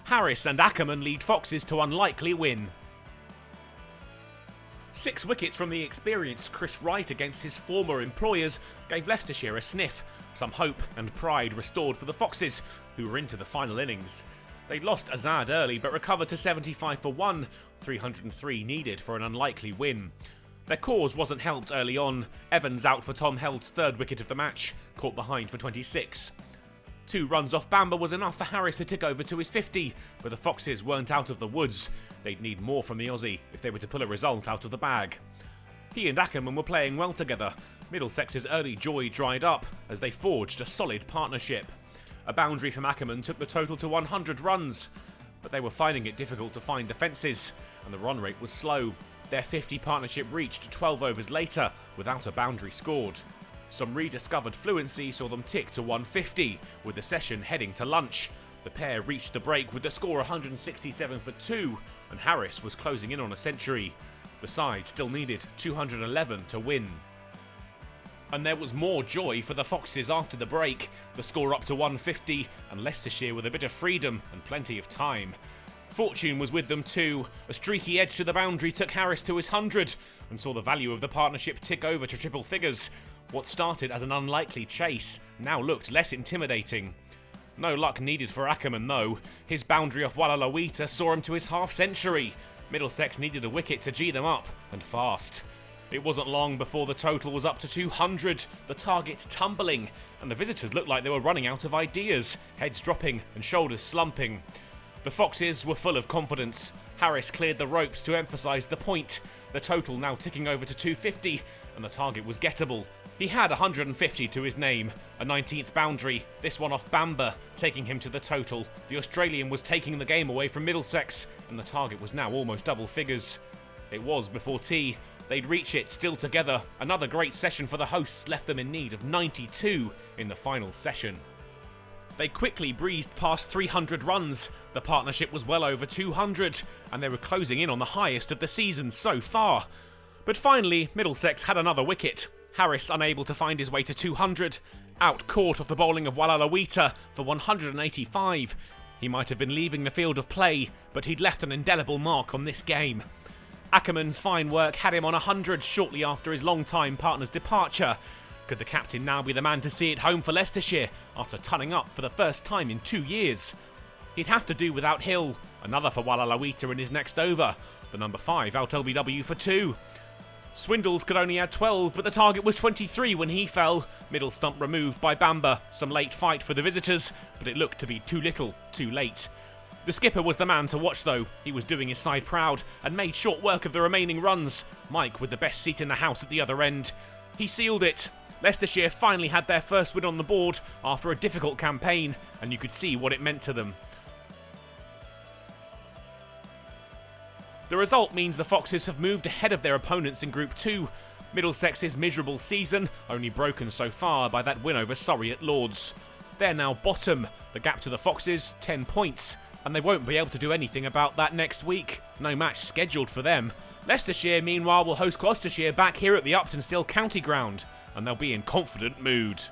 Harris and Ackermann lead Foxes to unlikely win. 6 wickets from the experienced Chris Wright against his former employers gave Leicestershire a sniff, some hope and pride restored for the Foxes, who were into the final innings. They'd lost Azad early but recovered to 75 for 1, 303 needed for an unlikely win. Their cause wasn't helped early on. Evans out for Tom Held's 3rd wicket of the match, caught behind for 26. 2 runs off Bamber was enough for Harris to tick over to his 50, but the Foxes weren't out of the woods. They'd need more from the Aussie if they were to pull a result out of the bag. He and Ackermann were playing well together. Middlesex's early joy dried up as they forged a solid partnership. A boundary from Ackermann took the total to 100 runs, but they were finding it difficult to find the fences, and the run rate was slow. Their 50 partnership reached 12 overs later without a boundary scored. Some rediscovered fluency saw them tick to 150, with the session heading to lunch. The pair reached the break with the score 167 for 2, and Harris was closing in on a century. The side still needed 211 to win. And there was more joy for the Foxes after the break, the score up to 150, and Leicestershire with a bit of freedom and plenty of time. Fortune was with them too. A streaky edge to the boundary took Harris to his 100, and saw the value of the partnership tick over to triple figures. What started as an unlikely chase now looked less intimidating. No luck needed for Ackermann though. His boundary off Walalawita saw him to his half-century. Middlesex needed a wicket to G them up, and fast. It wasn't long before the total was up to 200, the targets tumbling, and the visitors looked like they were running out of ideas, heads dropping and shoulders slumping. The Foxes were full of confidence. Harris cleared the ropes to emphasise the point, the total now ticking over to 250, and the target was gettable. He had 150 to his name, a 19th boundary, this one off Bamber, taking him to the total. The Australian was taking the game away from Middlesex, and the target was now almost double figures. It was before tea. They'd reach it still together. Another great session for the hosts left them in need of 92 in the final session. They quickly breezed past 300 runs. The partnership was well over 200, and they were closing in on the highest of the season so far. But finally, Middlesex had another wicket. Harris unable to find his way to 200, out caught off the bowling of Walalawita for 185. He might have been leaving the field of play, but he'd left an indelible mark on this game. Ackermann's fine work had him on 100 shortly after his long-time partner's departure. Could the captain now be the man to see it home for Leicestershire after turning up for the first time in 2 years? He'd have to do without Hill, another for Walalawita in his next over, the number 5 out LBW for 2. Swindles could only add 12, but the target was 23 when he fell. Middle stump removed by Bamber. Some late fight for the visitors, but it looked to be too little, too late. The skipper was the man to watch though. He was doing his side proud and made short work of the remaining runs. Mike with the best seat in the house at the other end. He sealed it. Leicestershire finally had their first win on the board after a difficult campaign, and you could see what it meant to them. The result means the Foxes have moved ahead of their opponents in Group 2. Middlesex's miserable season only broken so far by that win over Surrey at Lord's. They're now bottom, the gap to the Foxes 10 points, and they won't be able to do anything about that next week. No match scheduled for them. Leicestershire meanwhile will host Gloucestershire back here at the Upton Still County Ground, and they'll be in confident mood.